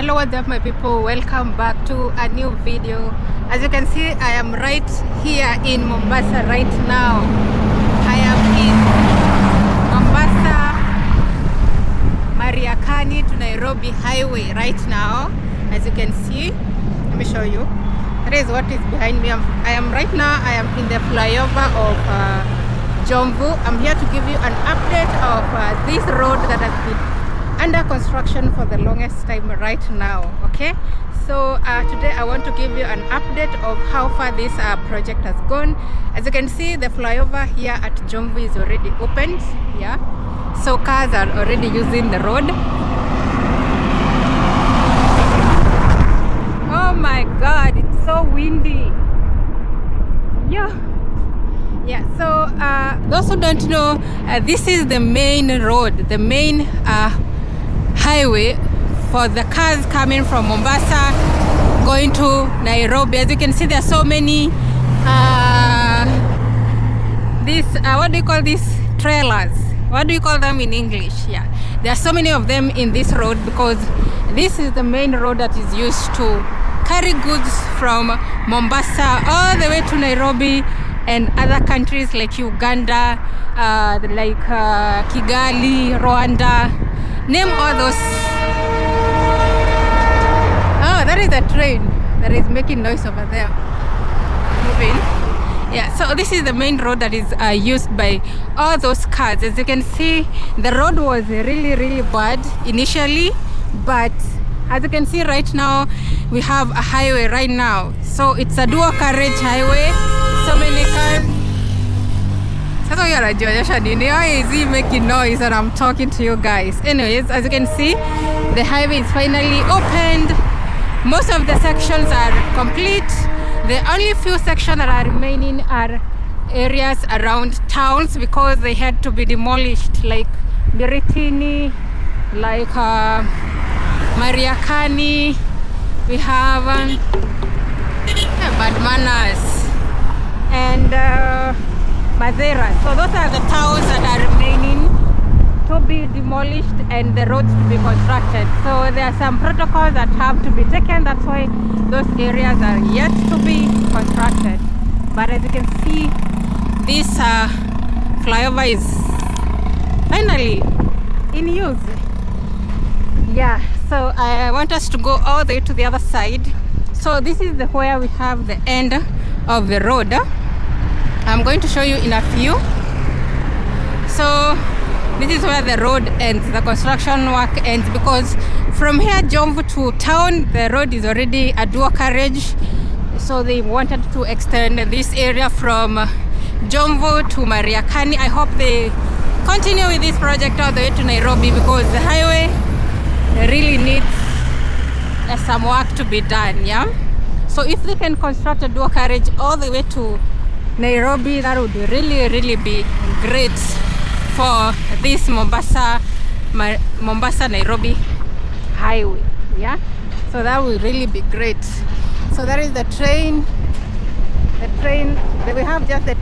Hello, what's up my people, welcome back to a new video. As you can see, I am right here in Mombasa right now. I am in Mombasa Mariakani to Nairobi highway right now. As you can see, let me show you. That is what is behind me. I am right now, I am in the flyover of Jomvu. I'm here to give you an update of this road that has been under construction for the longest time right now. Okay, so today I want to give you an update of how far this project has gone. As you can see, the flyover here at Jomvu is already opened. Yeah, so cars are already using the road. Oh my god, it's so windy. Yeah, so those who don't know, this is the main road, the main highway for the cars coming from Mombasa going to Nairobi. As you can see, there are so many what do you call these trailers? What do you call them in English? Yeah, there are so many of them in this road because this is the main road that is used to carry goods from Mombasa all the way to Nairobi and other countries like Uganda, like Kigali, Rwanda, name all those. Oh, that is a train that is making noise over there. Moving. Yeah, so this is the main road that is used by all those cars. As you can see, the road was really bad initially, but as you can see right now, we have a highway right now. So it's a dual carriage highway. So many cars. Why is he making noise and I'm talking to you guys? Anyways, as you can see, the highway is finally opened. Most of the sections are complete. The only few sections that are remaining are areas around towns because they had to be demolished, like Miritini, like Mariakani. We have bad manners and Madeira. So those are the towns that are remaining to be demolished and the roads to be constructed. So there are some protocols that have to be taken. That's why those areas are yet to be constructed. But as you can see, this flyover is finally in use. Yeah, so I want us to go all the way to the other side. So this is where we have the end of the road. I'm going to show you in a few. So this is where the road ends, the construction work ends, because from here Jomvu to town the road is already a dual carriage. So they wanted to extend this area from Jomvu to Mariakani. I hope they continue with this project all the way to Nairobi because the highway really needs some work to be done. Yeah, so if they can construct a dual carriage all the way to Nairobi, that would really be great for this Mombasa-Nairobi highway. Yeah, so that would really be great. So that is the train. We have just the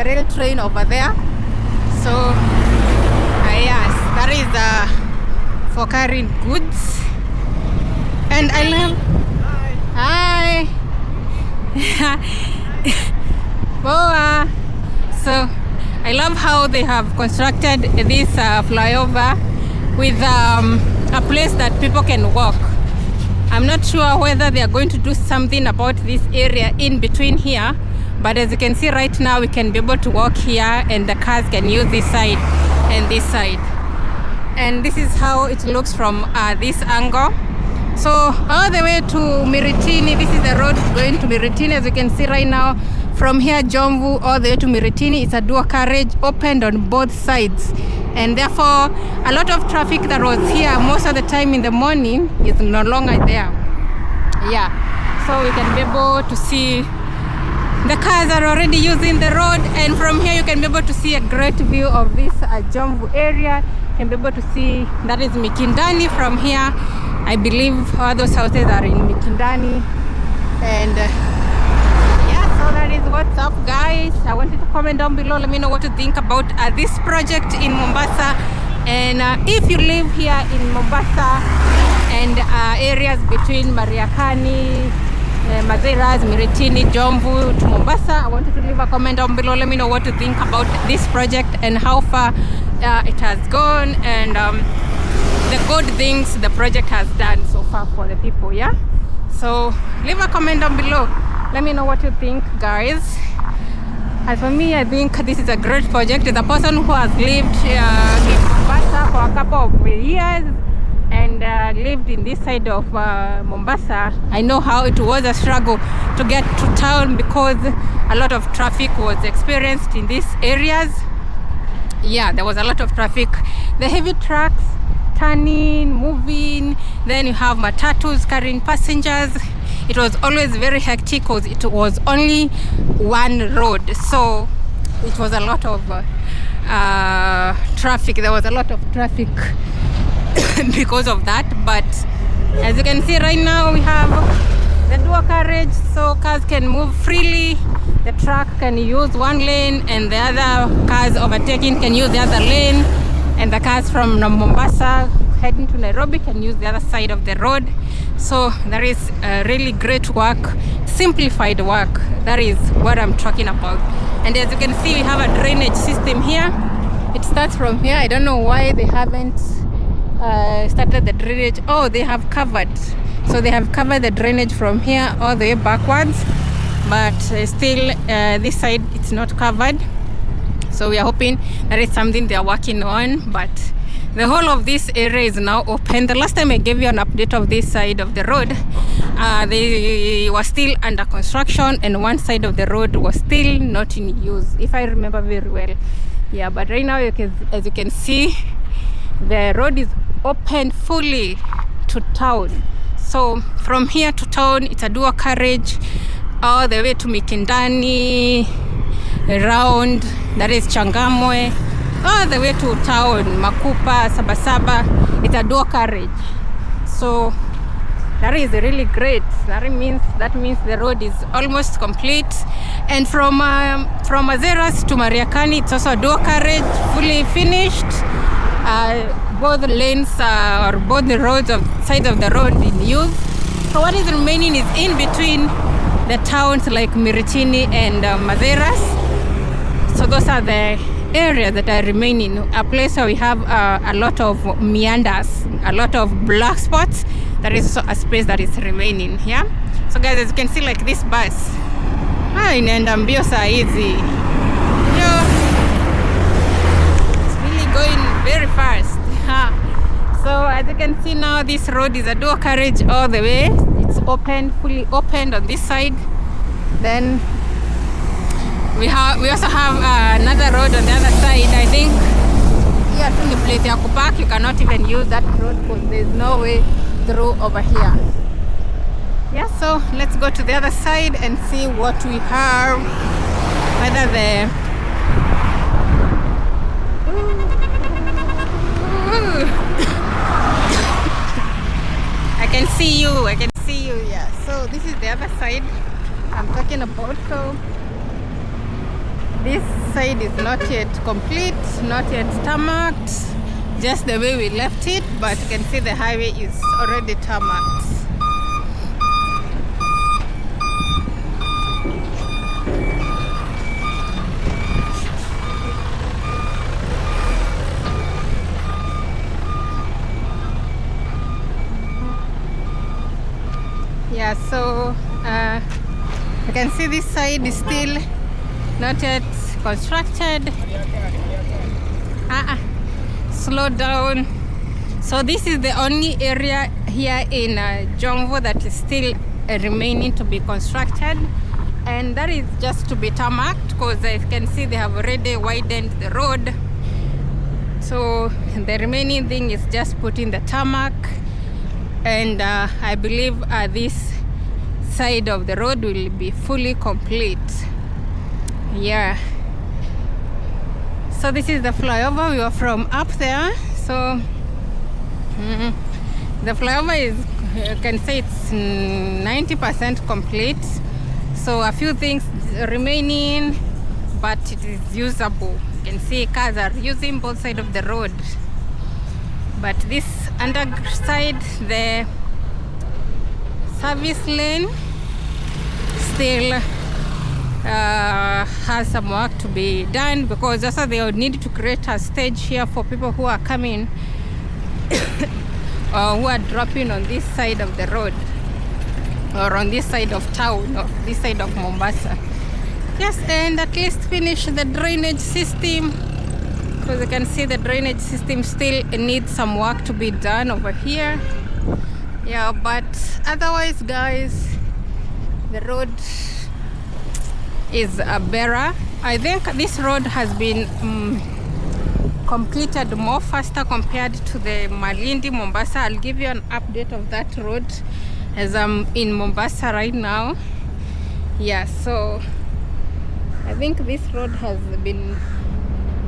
rail train over there. So yes, that is for carrying goods. And I love hi. So I love how they have constructed this flyover with a place that people can walk. I'm not sure whether they are going to do something about this area in between here, but as you can see right now, we can be able to walk here and the cars can use this side and this side. And this is how it looks from this angle. So all the way to Miritini, this is the road going to Miritini. As you can see right now, from here Jomvu all the way to Miritini, it's a dual carriage opened on both sides, and therefore a lot of traffic that was here most of the time in the morning is no longer there. Yeah, so we can be able to see the cars are already using the road, and from here you can be able to see a great view of this Jomvu area. You can be able to see that is Mikindani from here. I believe all those houses are in Mikindani. And so that is what's up, guys. I want you to comment down below. Let me know what you think about this project in Mombasa. And if you live here in Mombasa and areas between Mariakani, Mazeras, Miritini, Jomvu to Mombasa. I want you to leave a comment down below. Let me know what you think about this project and how far it has gone, and the good things the project has done so far for the people. Yeah, so leave a comment down below. Let me know what you think, guys. As for me, I think this is a great project. The person who has lived in Mombasa for a couple of years and lived in this side of Mombasa, I know how it was a struggle to get to town because a lot of traffic was experienced in these areas. Yeah, there was a lot of traffic. The heavy trucks turning, moving, then you have matatus carrying passengers. It was always very hectic because it was only one road, so it was a lot of traffic. There was a lot of traffic because of that. But as you can see right now, we have the dual carriage, so cars can move freely. The truck can use one lane and the other cars overtaking can use the other lane, and the cars from Mombasa heading to Nairobi can use the other side of the road. So there is really great work, simplified work. That is what I'm talking about. And as you can see, we have a drainage system here. It starts from here. I don't know why they haven't started the drainage. Oh, they have covered. So they have covered the drainage from here all the way backwards, but still this side it's not covered. So we are hoping that is something they are working on, but the whole of this area is now open. The last time I gave you an update of this side of the road, they were still under construction and one side of the road was still not in use, if I remember very well. Yeah, but right now, as you can see, the road is open fully to town. So from here to town, it's a dual carriage all the way to Mikindani, around, that is Changamwe, all the way to town, Makupa, Sabasaba. It's a dual carriage. So that is really great. That means the road is almost complete. And from Mazeras to Mariakani, it's also a dual carriage, fully finished. Both lanes or both the roads of sides of the road in use. So what is remaining is in between the towns like Miritini and Mazeras. So those are the areas that are remaining. A place where we have a lot of meanders, a lot of black spots. That is also a space that is remaining. Yeah. So guys, as you can see, like this bus, inaenda mbio saa hizi. It's really going very fast. So as you can see now, this road is a dual carriage all the way. It's open, fully opened on this side. Then we also have another road on the other side. I think here to the place ya kupark, you cannot even use that road because there's no way through over here. Yeah, so let's go to the other side and see what we have. Whether the I can see you. Yeah, so this is the other side I'm talking about. So this side is not yet complete, not yet tarmacked, just the way we left it, but you can see the highway is already tarmacked. Yeah, so you can see this side is still not yet constructed. Slow down. So this is the only area here in Jomvu that is still remaining to be constructed, and that is just to be tarmacked because as you can see they have already widened the road. So the remaining thing is just putting the tarmac, and I believe this side of the road will be fully complete. Yeah, so this is the flyover. We are from up there, so the flyover is, you can say it's 90% complete. So a few things remaining, but it is usable. You can see cars are using both sides of the road, but this underside, the service lane still has some work to be done, because also they would need to create a stage here for people who are coming or who are dropping on this side of the road, or on this side of town, or this side of Mombasa. Yes, and at least finish the drainage system, because you can see the drainage system still needs some work to be done over here. Yeah, but otherwise, guys, the road is better. I think this road has been completed more faster compared to the Malindi Mombasa. I'll give you an update of that road as I'm in Mombasa right now. Yeah, so I think this road has been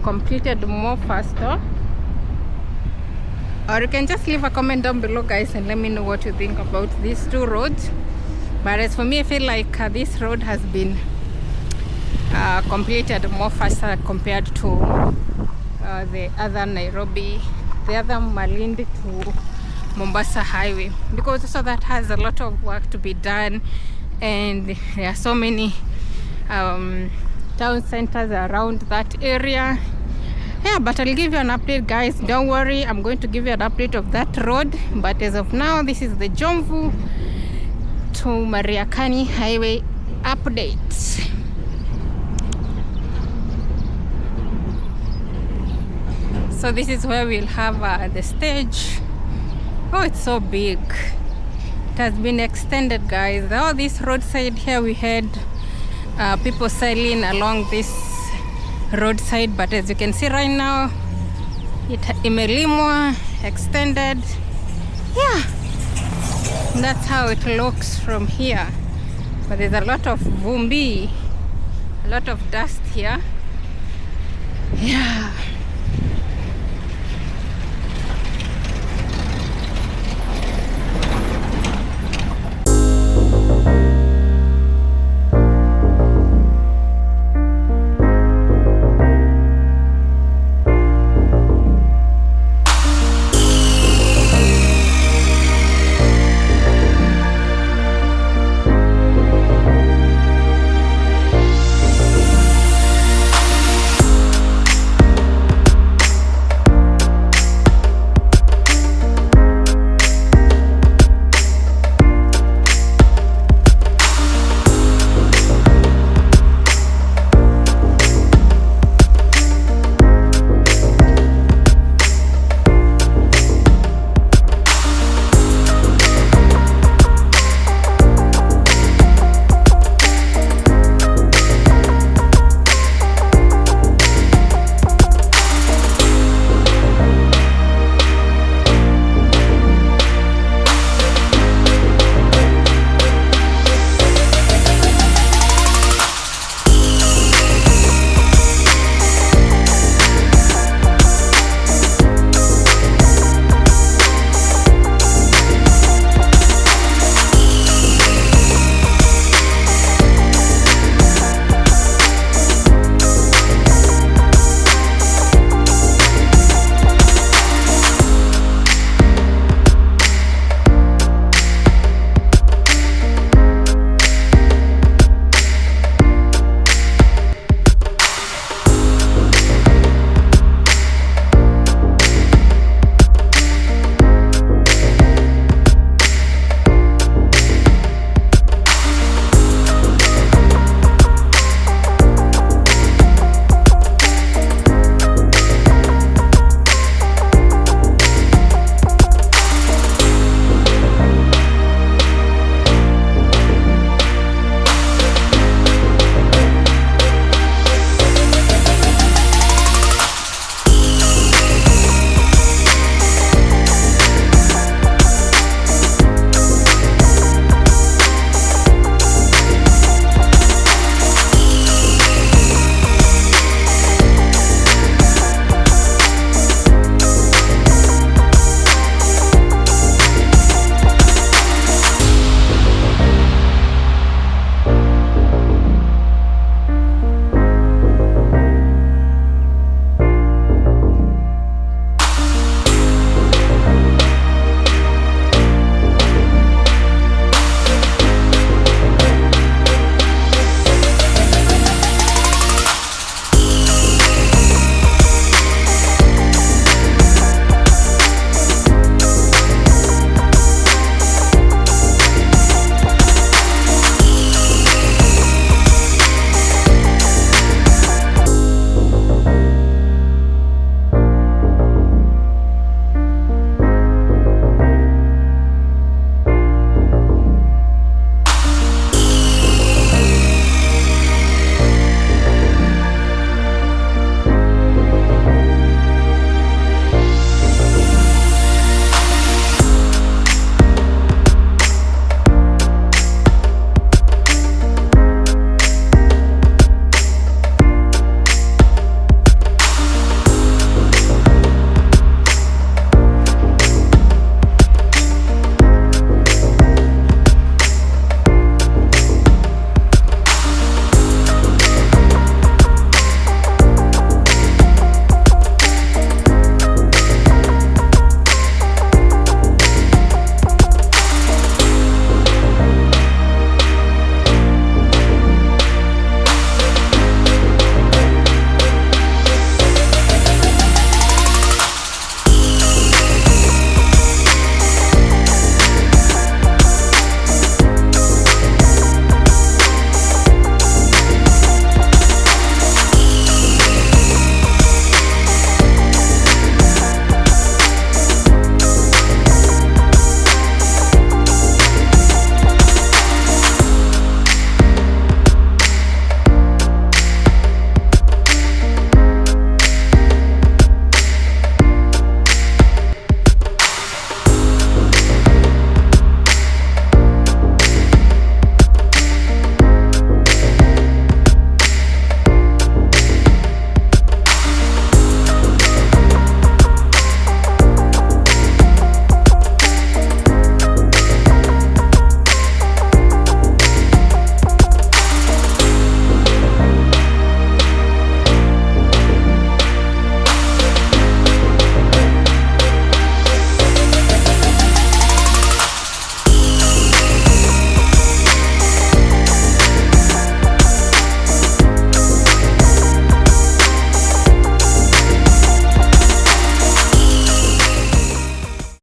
completed more faster. Or you can just leave a comment down below, guys, and let me know what you think about these two roads. But as for me, I feel like this road has been completed more faster compared to the other Nairobi, the other Malindi to Mombasa highway, because also that has a lot of work to be done, and there are so many town centers around that area. Yeah, but I'll give you an update, guys. Don't worry, I'm going to give you an update of that road. But as of now, this is the Jomvu to Mariakani highway update. So this is where we'll have the stage. Oh, it's so big. It has been extended, guys. Oh, this roadside here, we had people sailing along this roadside, but as you can see right now, it imelimwa, extended. Yeah, that's how it looks from here. But there's a lot of vumbi, a lot of dust here. Yeah.